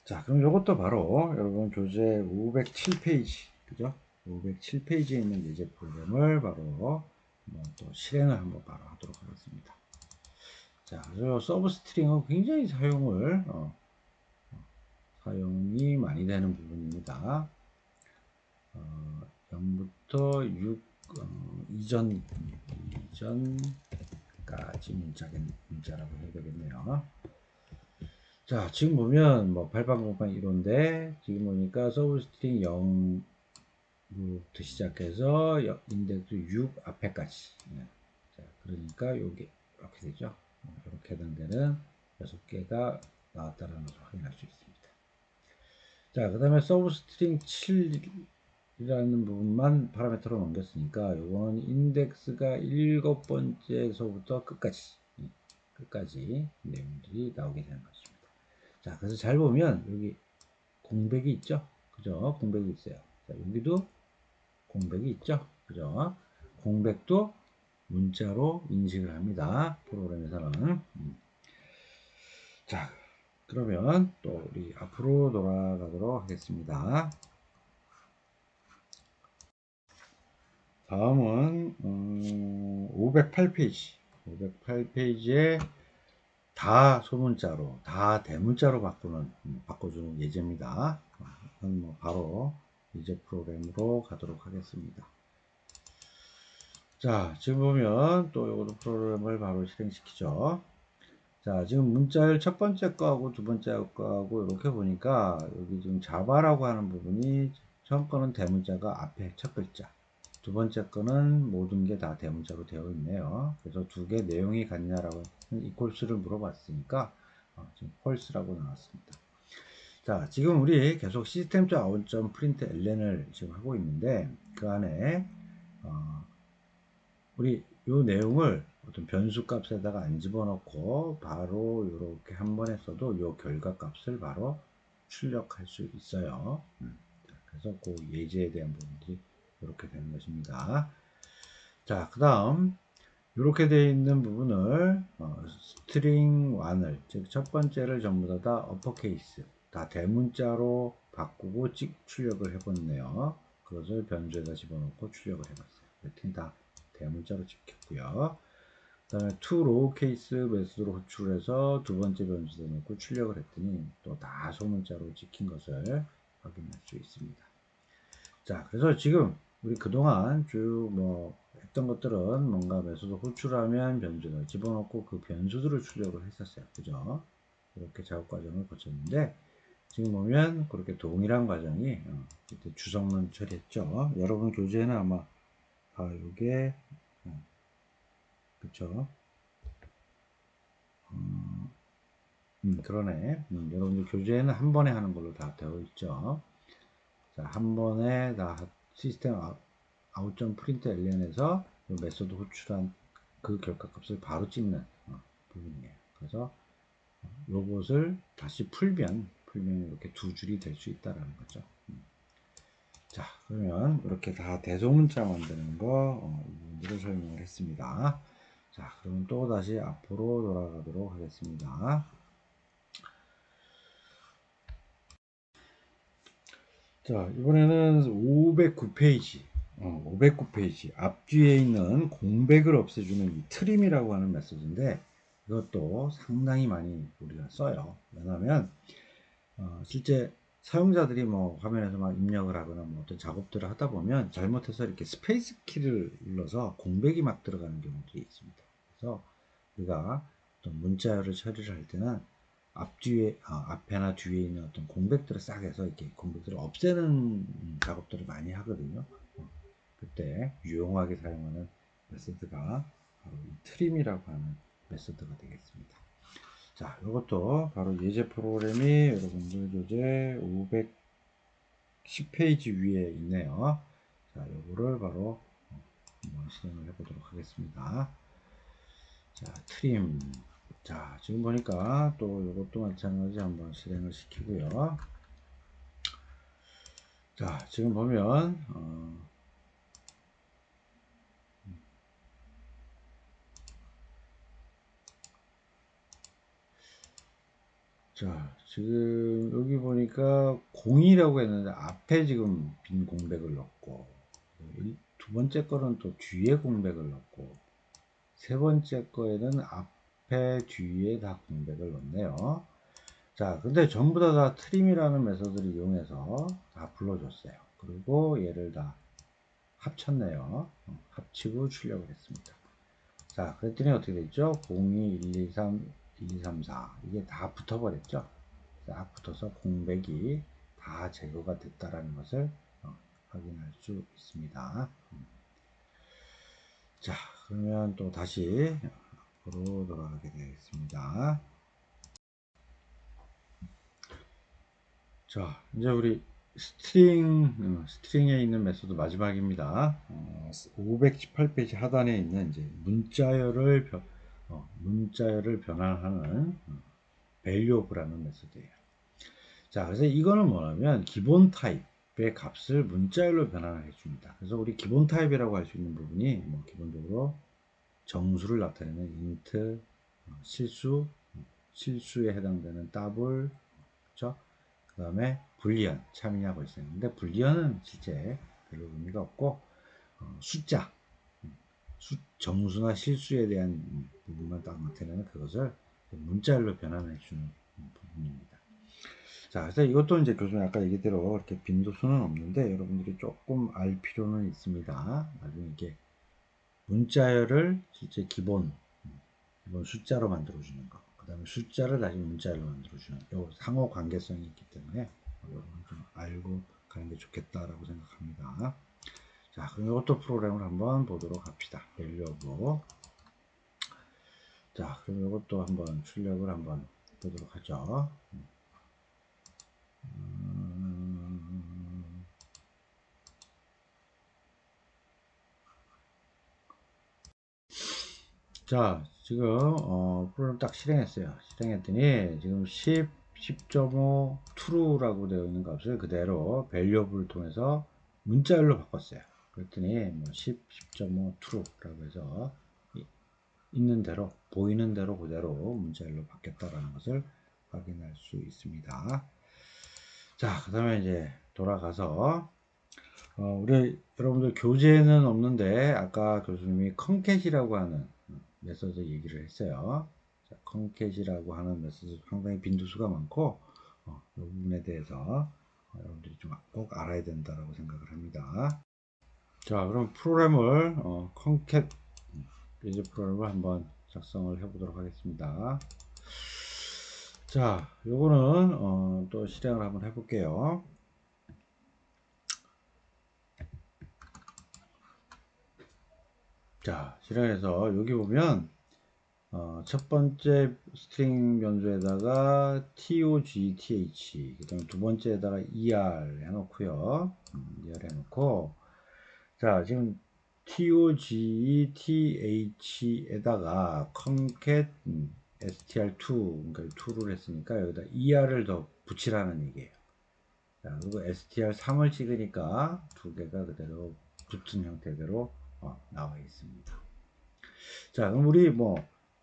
자, 그럼 이것도 바로 여러분 교재 507페이지, 그죠? 507페이지에 있는 예제 프로그램을 바로 또 실행을 한번 바로 하도록 하겠습니다. 자, 그래서 서브 스트링은 굉장히 사용이 많이 되는 부분입니다. 0부터 6 이전까지 문자라고 해야 되겠네요. 자, 지금 보면 뭐 8808 이론데 지금 보니까 서브 스트링 0부터 시작해서 인덱스 6 앞에까지. 자, 그러니까 요게 이렇게 되죠. 이렇게 해당되는 6개가 나왔다는 것을 확인할 수 있습니다. 자, 그 다음에 서브 스트링 7이라는 부분만 파라미터로 넘겼으니까 요건 인덱스가 7번째에서부터 끝까지 내용들이 나오게 되는 것입니다. 자, 그래서 잘 보면 여기 공백이 있죠? 그죠? 공백이 있어요. 자, 여기도 공백이 있죠? 그죠? 공백도 문자로 인식을 합니다. 프로그램에서는. 자, 그러면 또 우리 앞으로 돌아가도록 하겠습니다. 다음은 508페이지. 508페이지에 다 소문자로, 다 대문자로 바꿔주는 예제입니다. 뭐 바로 예제 프로그램으로 가도록 하겠습니다. 자, 지금 보면 또 이것도 프로그램을 바로 실행시키죠. 자, 지금 문자열 첫 번째 거하고 두 번째 거하고 이렇게 보니까 여기 지금 자바라고 하는 부분이 처음 거는 대문자가 앞에 첫 글자, 두 번째 거는 모든 게 다 대문자로 되어 있네요. 그래서 두 개 내용이 같냐라고 이퀄스를 물어봤으니까 지금 펄스라고 나왔습니다. 자, 지금 우리 계속 system.out.println을 지금 하고 있는데 그 안에 우리 요 내용을 어떤 변수 값에다가 안 집어넣고 바로 이렇게 한 번에 써도 요 결과 값을 바로 출력할 수 있어요. 자, 그래서 그 예제에 대한 부분들이 이렇게 되는 것입니다. 자, 그 다음 이렇게 되어 있는 부분을 스트링 1을 즉 첫 번째를 전부 다 어퍼케이스 다 대문자로 바꾸고 출력을 해봤네요. 그것을 변주에다 집어넣고 출력을 해봤어요. 그랬더니 다 대문자로 찍혔고요. 그 다음에 to lowercase 메소드로 호출해서 두 번째 변수에 넣고 출력을 했더니 또 다 소문자로 찍힌 것을 확인할 수 있습니다. 자, 그래서 지금 우리 그동안 쭉 뭐 했던 것들은 뭔가 메소드 호출하면 변수를 집어넣고 그 변수들을 출력을 했었어요. 그죠? 이렇게 작업 과정을 거쳤는데 지금 보면 그렇게 동일한 과정이 이때 주성문 처리했죠. 여러분 교재에는 아마 요게 그쵸? 그러네. 여러분들 교재에는 한 번에 하는 걸로 다 되어 있죠. 자, 한 번에 다 시스템 아웃점 프린트 엘리언에서 메소드 호출한 그 결과값을 바로 찍는 부분이에요. 그래서 요것을 다시 풀면 이렇게 두 줄이 될 수 있다라는 거죠. 자, 그러면 이렇게 다 대소문자 만드는 거 이 부분들을 설명을 했습니다. 자, 그러면 또 다시 앞으로 돌아가도록 하겠습니다. 자, 이번에는 509페이지. 509페이지. 앞뒤에 있는 공백을 없애주는 이 트림이라고 하는 메소드인데, 이것도 상당히 많이 우리가 써요. 왜냐하면, 실제 사용자들이 뭐 화면에서 막 입력을 하거나 뭐 어떤 작업들을 하다 보면 잘못해서 이렇게 스페이스 키를 눌러서 공백이 막 들어가는 경우들이 있습니다. 그래서 우리가 어떤 문자열을 처리를 할 때는 앞뒤에 앞에나 뒤에 있는 어떤 공백들을 싹 해서 이렇게 공백들을 없애는 작업들을 많이 하거든요. 그때 유용하게 사용하는 메소드가 바로 이 트림이라고 하는 메소드가 되겠습니다. 자, 이것도 바로 예제 프로그램이 여러분들 교재 510페이지 위에 있네요. 자, 요거를 바로 한번 실행을 해보도록 하겠습니다. 자, 트림. 자, 지금 보니까 또 이것도 마찬가지 한번 실행을 시키고요. 자, 지금 보면 자, 지금 여기 보니까 0이라고 했는데 앞에 지금 빈 공백을 넣고 두 번째 거는 또 뒤에 공백을 넣고 세 번째 거에는 앞에 뒤에 다 공백을 넣네요. 자, 근데 전부 다 트림이라는 메소드를 이용해서 다 불러줬어요. 그리고 얘를 다 합쳤네요. 합치고 출력을 했습니다. 자, 그랬더니 어떻게 됐죠? 02, 123, 1234 이게 다 붙어버렸죠? 싹 붙어서 공백이 다 제거가 됐다라는 것을 확인할 수 있습니다. 자, 그러면 또 다시 앞으로 돌아가게 되겠습니다. 자, 이제 우리 스트링에 있는 메소드 마지막입니다. 518페이지 하단에 있는 이제 문자열을 변환하는 valueof라는 메소드예요. 자, 그래서 이거는 뭐냐면 기본 타입의 값을 문자열로 변환을 해줍니다. 그래서 우리 기본 타입이라고 할 수 있는 부분이 뭐 기본적으로 정수를 나타내는 int, 실수에 해당되는 더블, 그렇죠? 그 다음에 불리언, 참이냐 벌써인데 불리언은 실제 별로 의미가 없고 숫자, 정수나 실수에 대한 부분만 딱 나타내는 그것을 문자열로 변환해 주는 부분입니다. 자, 그래서 이것도 이제 교수님 아까 얘기대로 이렇게 빈도수는 없는데 여러분들이 조금 알 필요는 있습니다. 나중에 이게 문자열을 실제 기본 숫자로 만들어주는 거. 그 다음에 숫자를 다시 문자열로 만들어주는 요 상호 관계성이 있기 때문에 여러분 좀 알고 가는 게 좋겠다라고 생각합니다. 자, 그럼 이것도 프로그램을 한번 보도록 합시다. 밸류어브. 자, 그럼 이것도 한번 출력을 한번 보도록 하죠. 자, 지금 프로그램 딱 실행했어요. 실행했더니 지금 10.5 true라고 되어 있는 값을 그대로 valuable을 통해서 문자열로 바꿨어요. 그랬더니 뭐 10.5 true라고 해서 있는 대로 보이는 대로 그대로 문자열로 바뀌었다라는 것을 확인할 수 있습니다. 자, 그다음에 이제 돌아가서 우리 여러분들 교재는 없는데 아까 교수님이 컨캣이라고 하는 메서드 얘기를 했어요. 자, 컨캣이라고 하는 메서드 상당히 빈도수가 많고 이 부분에 대해서 여러분들이 좀 꼭 알아야 된다라고 생각을 합니다. 자, 그럼 프로그램을 컨캣 베이직 프로그램을 한번 작성을 해보도록 하겠습니다. 자, 요거는 또 실행을 한번 해볼게요. 자, 실행해서 여기 보면 첫 번째 스트링 변수에다가 tog, 그 다음에 두 번째에다가 er 해놓고요. er 해놓고, 자, 지금 tog, th에다가 concat str2, 그러니까 2를 했으니까 여기다 er를 더 붙이라는 얘기예요. 자, 그리고 str3을 찍으니까 두 개가 그대로 붙은 형태대로 나와 있습니다. 자, 그럼 우리 뭐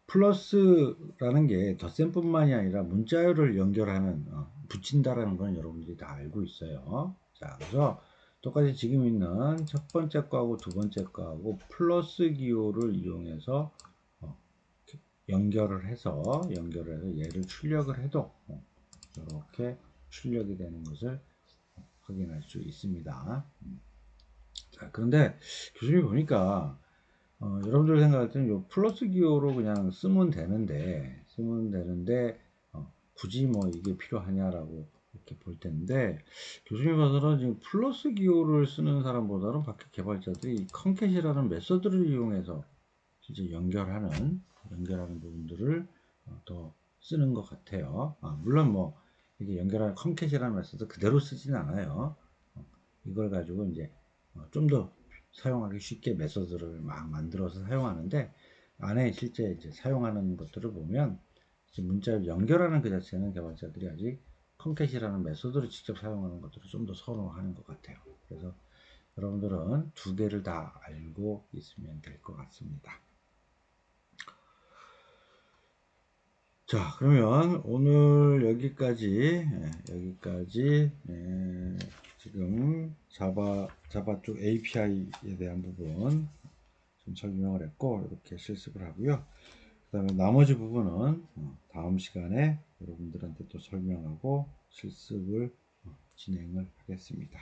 플러스라는 게 덧셈뿐만이 아니라 문자열을 연결하는 붙인다라는 건 여러분들이 다 알고 있어요. 자, 그래서 똑같이 지금 있는 첫 번째 거하고 두 번째 거하고 플러스 기호를 이용해서 연결을 해서 얘를 출력을 해도 이렇게 출력이 되는 것을 확인할 수 있습니다. 자, 그런데 교수님이 보니까 여러분들 생각할 때는 요 플러스 기호로 그냥 쓰면 되는데 굳이 뭐 이게 필요하냐라고 이렇게 볼 텐데 교수님 봐서는 지금 플러스 기호를 쓰는 사람보다는 밖에 개발자들이 컨캣이라는 메서드를 이용해서 진짜 연결하는 부분들을 더 쓰는 것 같아요. 물론 뭐 이게 연결하는 컨캣이라는 메서드 그대로 쓰진 않아요. 이걸 가지고 이제 좀 더 사용하기 쉽게 메서드를 막 만들어서 사용하는데 안에 실제 이제 사용하는 것들을 보면 문자를 연결하는 그 자체는 개발자들이 아직 컨캣이라는 메서드를 직접 사용하는 것들을 좀 더 선호하는 것 같아요. 그래서 여러분들은 두 개를 다 알고 있으면 될 것 같습니다. 자, 그러면 오늘 여기까지 지금 자바 쪽 API에 대한 부분 좀 설명을 했고 이렇게 실습을 하고요. 그 다음에 나머지 부분은 다음 시간에 여러분들한테 또 설명하고 실습을 진행을 하겠습니다.